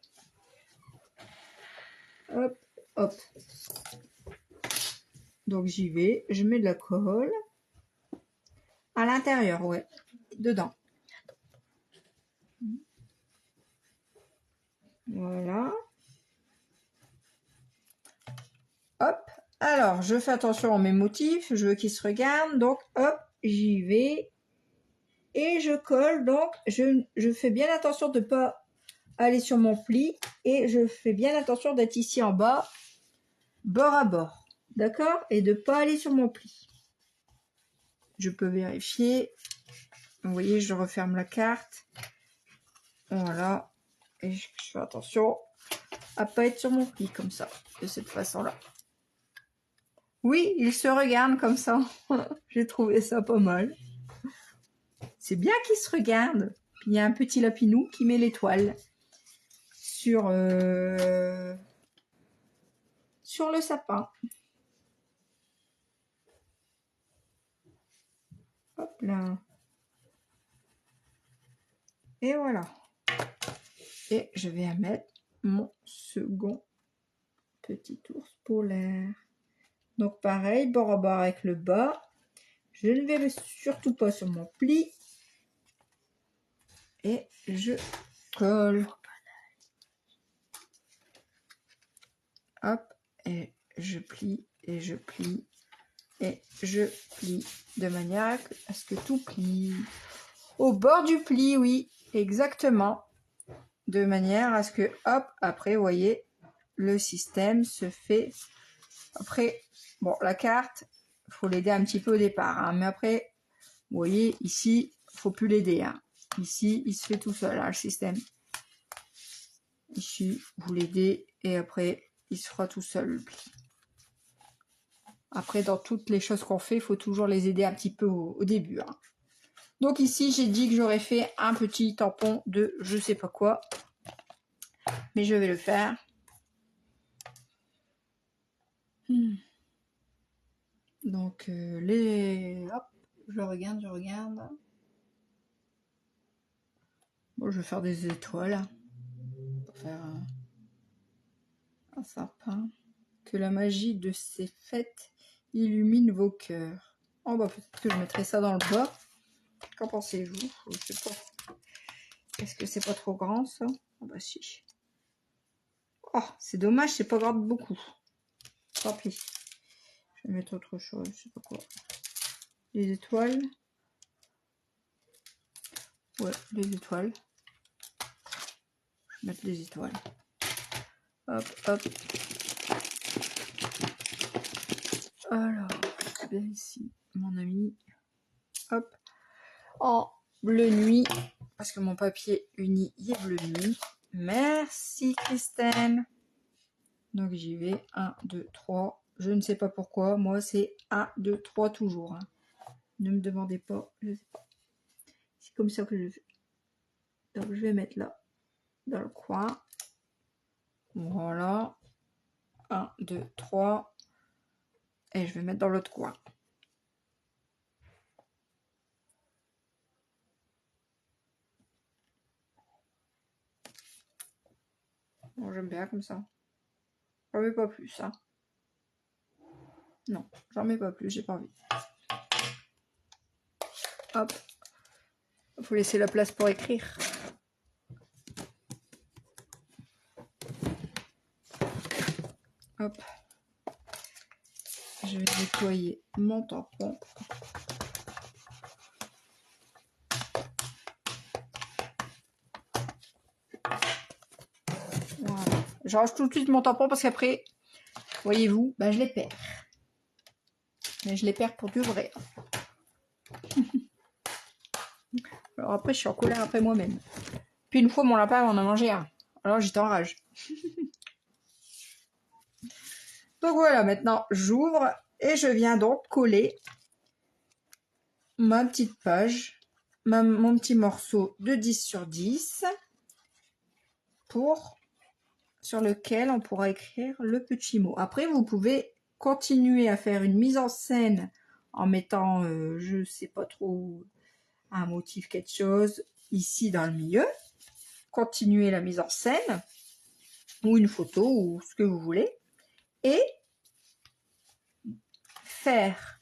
Hop, hop. Donc, j'y vais. Je mets de la colle. À l'intérieur, ouais. Dedans. Voilà. Hop. Alors, je fais attention à mes motifs. Je veux qu'ils se regardent. Donc, hop, j'y vais. Et je colle. Donc, je fais bien attention de ne pas aller sur mon pli. Et je fais bien attention d'être ici en bas, bord à bord. D'accord? Et de ne pas aller sur mon pli. Je peux vérifier. Vous voyez, je referme la carte. Voilà. Et je fais attention à pas être sur mon pli comme ça, de cette façon-là. Oui, ils se regardent comme ça. J'ai trouvé ça pas mal. C'est bien qu'ils se regardent. Puis il y a un petit lapinou qui met l'étoile sur le sapin. Hop là. Et voilà. Et je vais mettre mon second petit ours polaire. Donc pareil, bord à bord avec le bas. Je ne vais surtout pas sur mon pli. Et je colle. Hop, et je plie, et je plie, et je plie, de manière à ce que tout plie. Au bord du pli, oui, exactement. De manière à ce que, hop, après, vous voyez, le système se fait. Après, bon, la carte, il faut l'aider un petit peu au départ. Hein, mais après, vous voyez, ici, il ne faut plus l'aider. Hein. Ici, il se fait tout seul, hein, le système. Ici, vous l'aidez, et après, il se fera tout seul, le pli. Après, dans toutes les choses qu'on fait, il faut toujours les aider un petit peu au début. Hein. Donc ici, j'ai dit que j'aurais fait un petit tampon de je sais pas quoi. Mais je vais le faire. Donc, hop, je regarde. Bon, je vais faire des étoiles. Pour faire un sapin. Que la magie de ces fêtes illumine vos cœurs. Oh, bah peut-être que je mettrai ça dans le bas. Qu'en pensez-vous? Je sais pas. Est-ce que c'est pas trop grand, ça? Oh, bah si. Oh, c'est dommage, c'est pas grave beaucoup. Tant pis. Je vais mettre autre chose, je sais pas quoi. Les étoiles. Ouais, les étoiles. Je vais mettre les étoiles. Hop, hop. Alors, bien ici, mon ami. Hop. En bleu nuit. Parce que mon papier uni, il est bleu nuit. Merci, Christelle. Donc, j'y vais. 1, 2, 3. Je ne sais pas pourquoi. Moi, c'est 1, 2, 3 toujours. Hein. Ne me demandez pas. Je sais pas. C'est comme ça que je fais. Donc, je vais mettre là. Dans le coin. Voilà. 1, 2, 3. Et je vais mettre dans l'autre coin. Bon, j'aime bien comme ça. J'en mets pas plus, hein. Non, j'en mets pas plus, j'ai pas envie. Hop. Il faut laisser la place pour écrire. Hop. Je vais nettoyer mon tampon. Je range tout de suite mon tampon parce qu'après, voyez-vous, bah, je les perds. Mais je les perds pour de vrai. Alors après, je suis en colère après moi-même. Puis une fois, mon lapin en a mangé un. Alors j'étais en rage. Donc voilà, maintenant j'ouvre et je viens donc coller ma petite page, mon petit morceau de 10 sur 10 sur lequel on pourra écrire le petit mot. Après, vous pouvez continuer à faire une mise en scène en mettant, je sais pas trop, un motif, quelque chose, ici dans le milieu. Continuer la mise en scène, ou une photo, ou ce que vous voulez. Et faire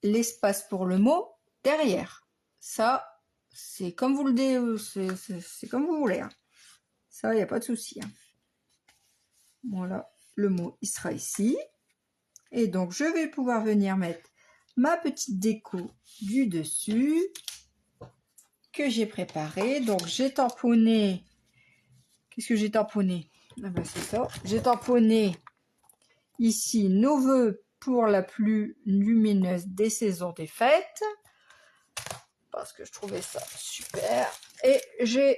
l'espace pour le mot derrière. Ça, c'est comme vous c'est comme vous voulez. Hein. Ça, il n'y a pas de souci. Hein. Voilà, le mot, il sera ici. Et donc, je vais pouvoir venir mettre ma petite déco du dessus que j'ai préparée. Donc, j'ai tamponné. Qu'est-ce que j'ai tamponné? Ah ben, c'est ça. J'ai tamponné ici nos vœux pour la plus lumineuse des saisons des fêtes. Parce que je trouvais ça super. Et j'ai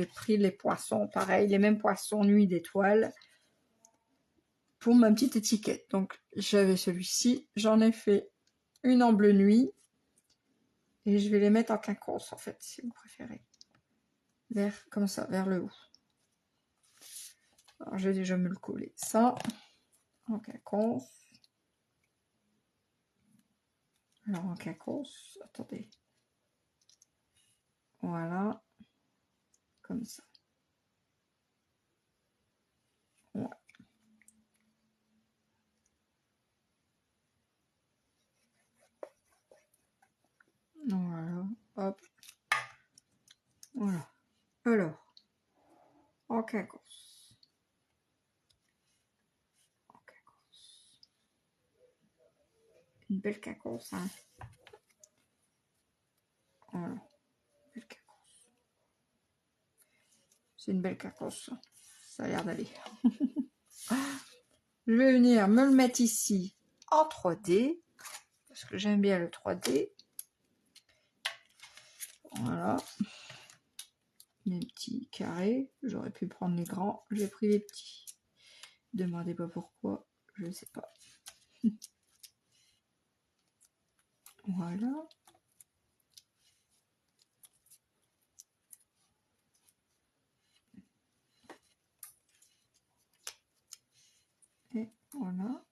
pris les poissons, pareil, les mêmes poissons nuit d'étoiles pour ma petite étiquette. Donc j'avais celui-ci, j'en ai fait une en bleu nuit et je vais les mettre en quinconce en fait, si vous préférez. Vers, comme ça, vers le haut. Alors je vais déjà me le coller. Ça, en quinconce. Alors en quinconce, attendez. Voilà. Comme ça. Ouais. Voilà. Hop. Voilà. Alors. En quinconce. En quinconce. Une belle quinconce, hein. Voilà. Belle quinconce. C'est une belle quinconce. Ça a l'air d'aller. Je vais venir me le mettre ici en 3D. Parce que j'aime bien le 3D. Voilà. Mes petits carrés. J'aurais pu prendre les grands. J'ai pris les petits. Demandez pas pourquoi. Je ne sais pas. Voilà. Et voilà.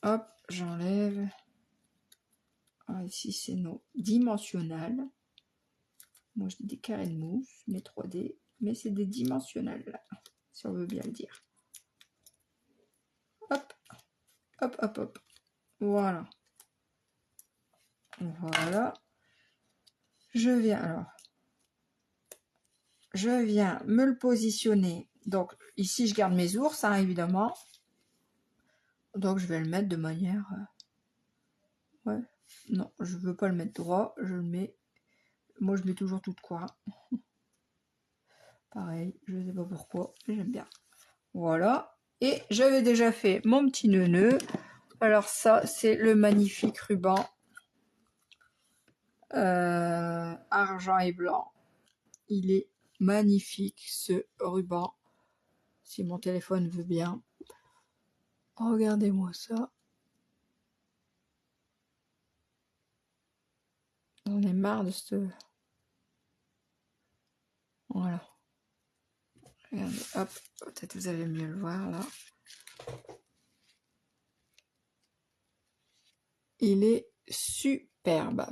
Hop, j'enlève. Ah, ici, c'est nos dimensionnels. Moi, je dis des carrés de mousse, mais 3D. Mais c'est des dimensionnels, là, si on veut bien le dire. Hop, hop, hop, hop. Voilà. Voilà. Je viens, alors. Je viens me le positionner. Donc, ici, je garde mes ours, hein, évidemment. Donc, je vais le mettre de manière... ouais. Non, je veux pas le mettre droit. Je le mets... Moi, je mets toujours tout de quoi. Pareil, je sais pas pourquoi, mais j'aime bien. Voilà. Et j'avais déjà fait mon petit nœud. Alors ça, c'est le magnifique ruban. Argent et blanc. Il est magnifique, ce ruban. Si mon téléphone veut bien. Regardez-moi ça. J'en ai marre de ce... Voilà. Regardez, hop. Peut-être vous allez mieux le voir, là. Il est superbe.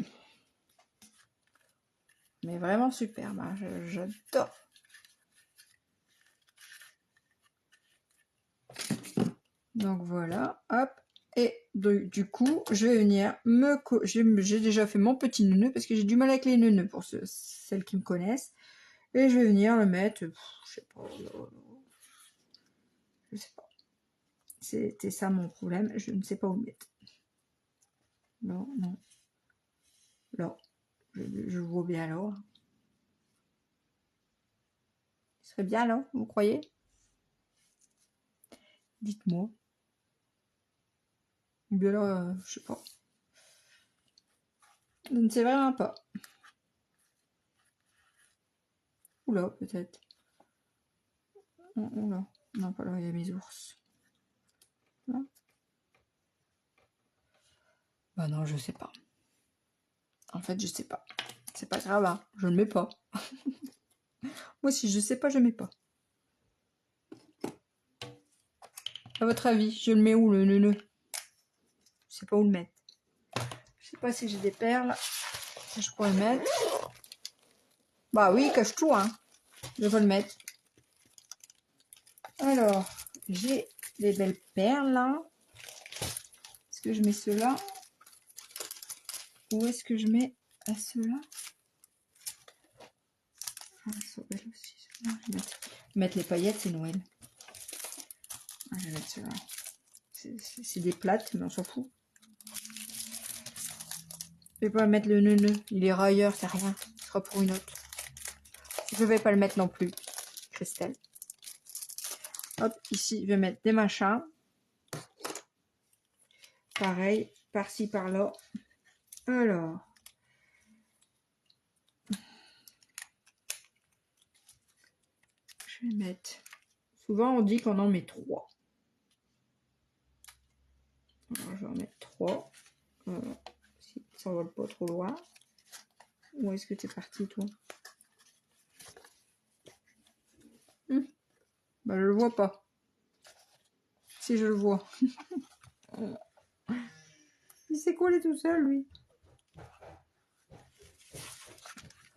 Mais vraiment superbe. Hein. J'adore. Donc voilà, hop. Et du coup, je vais venir me... J'ai déjà fait mon petit nœud parce que j'ai du mal avec les nœuds pour celles qui me connaissent. Et je vais venir le mettre... je sais pas. Je sais pas. C'était ça mon problème. Je ne sais pas où le mettre. Non, non. Là. Je vois bien là. Ce serait bien là, vous croyez? Dites-moi. Ou bien là, je sais pas. Je ne sais vraiment pas. Oula, peut-être. Oula. Non, pas là, il y a mes ours. Là. Bah non, je sais pas. En fait, je sais pas. C'est pas grave, hein. Je ne mets pas. Moi, si je sais pas, je mets pas. À votre avis, je le mets où le nœud? Je sais pas où le mettre. Je sais pas si j'ai des perles. Je pourrais le mettre. Bah oui, cache tout, hein. Je vais le mettre. Alors, j'ai des belles perles là. Est-ce que je mets ceux-là? Ou est-ce que je mets à ceux-là? Ah, elles sont belles aussi. Non, je vais mettre les paillettes, c'est Noël. Ah, je vais mettre ceux-là. C'est des plates, mais on s'en fout. Je vais pas mettre le nœud. Il est ailleurs, c'est rien. Ce sera pour une autre. Je vais pas le mettre non plus. Christelle. Hop, ici, je vais mettre des machins. Pareil, par-ci, par-là. Alors. Je vais mettre... Souvent, on dit qu'on en met 3. Alors, je vais en mettre 3. Si ça ne vole pas trop loin. Où est-ce que tu es parti, toi? Bah, je le vois pas. Si, je le vois. Il s'est collé tout seul, lui.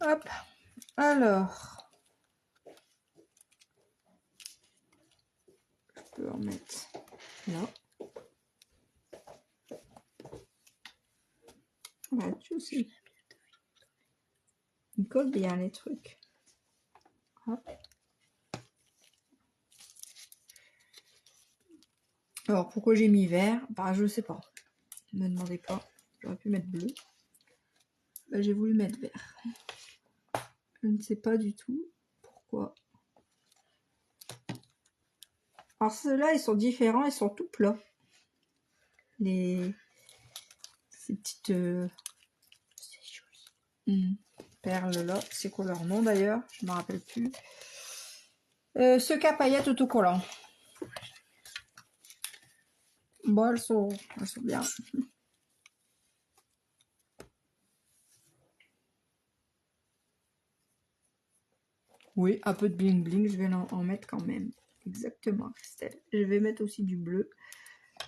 Hop. Alors. Je peux en mettre là. Ouais, tu sais. Il colle bien les trucs. Hop. Alors, pourquoi j'ai mis vert? Bah, je sais pas. Ne me demandez pas. J'aurais pu mettre bleu. Bah, j'ai voulu mettre vert. Je ne sais pas du tout pourquoi. Alors, ceux-là, ils sont différents. Ils sont tout plats. Ces petites perles là. C'est quoi leur nom d'ailleurs? Je ne me rappelle plus. Ce cas paillettes autocollant. Bon, elles sont bien. Oui, un peu de bling bling, je vais en mettre quand même. Exactement, Christelle. Je vais mettre aussi du bleu.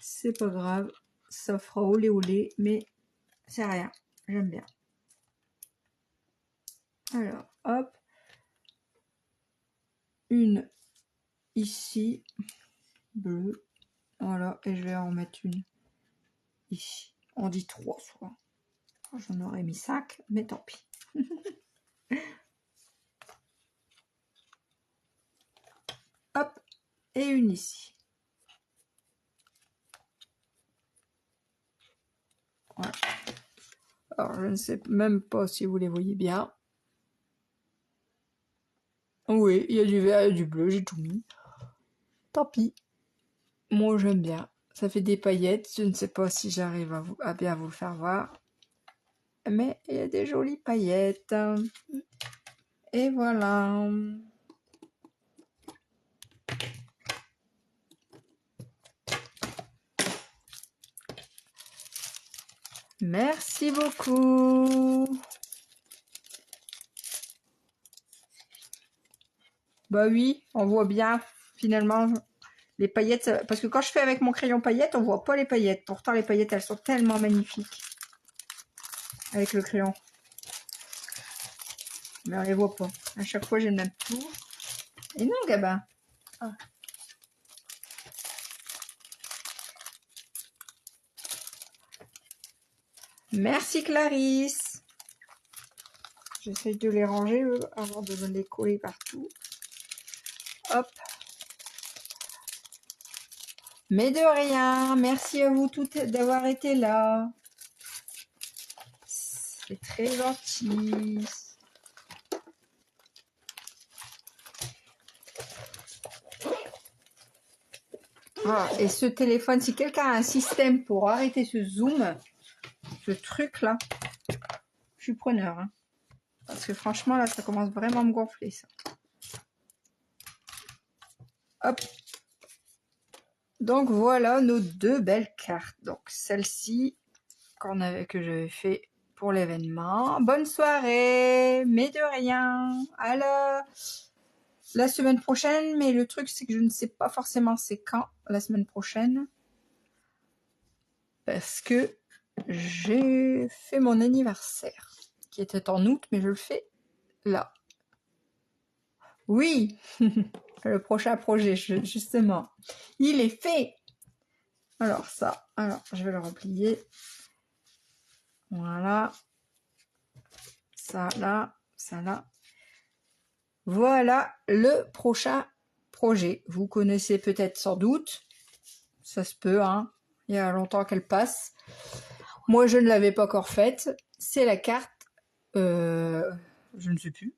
C'est pas grave. Ça fera olé olé, mais c'est rien. J'aime bien. Alors, hop. Une ici. Bleu. Voilà, et je vais en mettre une ici. On dit 3 soit. J'en aurais mis 5, mais tant pis. Hop, et une ici. Voilà. Alors, je ne sais même pas si vous les voyez bien. Oui, il y a du vert et du bleu, j'ai tout mis. Tant pis. Moi, j'aime bien. Ça fait des paillettes. Je ne sais pas si j'arrive à bien vous le faire voir. Mais il y a des jolies paillettes. Et voilà. Merci beaucoup. Bah oui, on voit bien finalement les paillettes. Parce que quand je fais avec mon crayon paillettes, on voit pas les paillettes. Pourtant, les paillettes, elles sont tellement magnifiques. Avec le crayon. Mais on les voit pas. À chaque fois, j'ai le même tour. Et non, Gabin. Ah. Merci Clarisse. J'essaye de les ranger avant de me les coller partout. Hop. Mais de rien. Merci à vous toutes d'avoir été là. C'est très gentil. Ah, et ce téléphone, si quelqu'un a un système pour arrêter ce zoom, ce truc là, je suis preneur. Hein. Parce que franchement, là, ça commence vraiment à me gonfler, ça. Hop. Donc, voilà nos deux belles cartes. Donc, celle-ci que j'avais fait pour l'événement. Bonne soirée, mais de rien. Alors, la semaine prochaine, mais le truc, c'est que je ne sais pas forcément c'est quand, la semaine prochaine. Parce que j'ai fait mon anniversaire, qui était en août, mais je le fais là. Oui, le prochain projet, justement. Il est fait. Alors ça, alors je vais le replier. Voilà. Ça là, ça là. Voilà le prochain projet. Vous connaissez peut-être sans doute. Ça se peut, hein. Il y a longtemps qu'elle passe. Moi, je ne l'avais pas encore faite. C'est la carte. Je ne sais plus.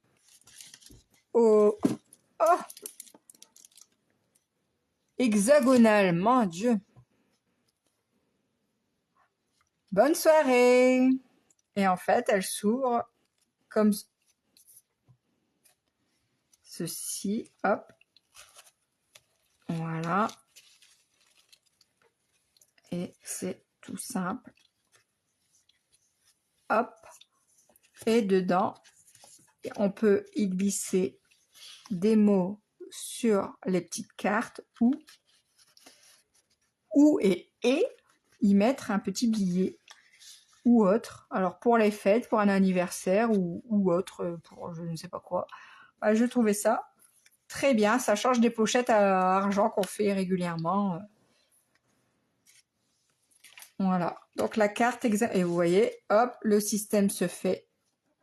Oh. Oh. Hexagonale, mon Dieu. Bonne soirée. Et en fait, elle s'ouvre comme ceci. Hop. Voilà. Et c'est tout simple. Hop. Et dedans, on peut y glisser des mots sur les petites cartes ou y mettre un petit billet ou autre. Alors pour les fêtes, pour un anniversaire ou autre, pour je ne sais pas quoi. Bah, je trouvais ça très bien. Ça change des pochettes à argent qu'on fait régulièrement. Voilà. Donc la carte exacte. Et vous voyez, hop, le système se fait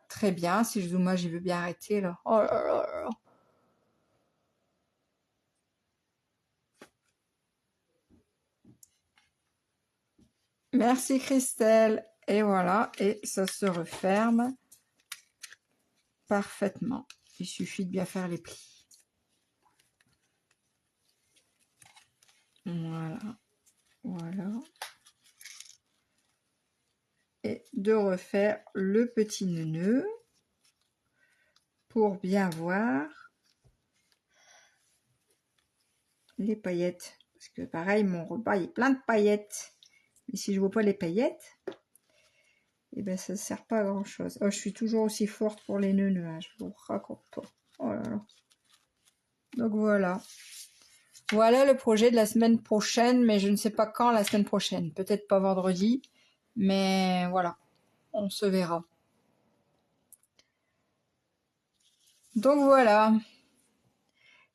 très bien. Si je zoome, j'y veux bien arrêter là. Oh là là là. Merci Christelle. Et voilà, et ça se referme parfaitement. Il suffit de bien faire les plis. Voilà, voilà. Et de refaire le petit nœud pour bien voir les paillettes. Parce que pareil, mon repas il est plein de paillettes. Mais si je vois pas les paillettes, et ben ça ne sert pas à grand chose. Oh, je suis toujours aussi forte pour les nœuds, hein, je vous raconte pas. Oh là là. Donc voilà. Voilà le projet de la semaine prochaine, mais je ne sais pas quand la semaine prochaine. Peut-être pas vendredi, mais voilà, on se verra. Donc voilà.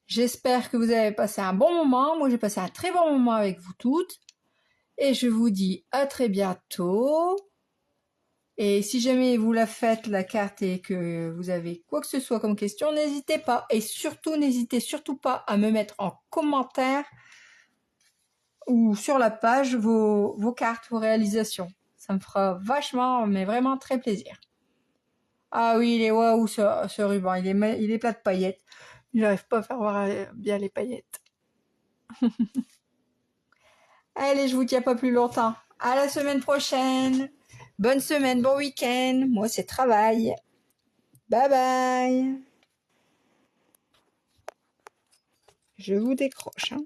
J'espère que vous avez passé un bon moment. Moi, j'ai passé un très bon moment avec vous toutes. Et je vous dis à très bientôt. Et si jamais vous la faites, la carte, et que vous avez quoi que ce soit comme question, n'hésitez pas. Et surtout, n'hésitez surtout pas à me mettre en commentaire ou sur la page vos cartes, vos réalisations. Ça me fera vachement, mais vraiment très plaisir. Ah oui, il est waouh ce ruban, il est plein de paillettes. J'arrive pas à faire voir bien les paillettes. Allez, je vous tiens pas plus longtemps. À la semaine prochaine. Bonne semaine, bon week-end. Moi, c'est travail. Bye bye. Je vous décroche. Hein.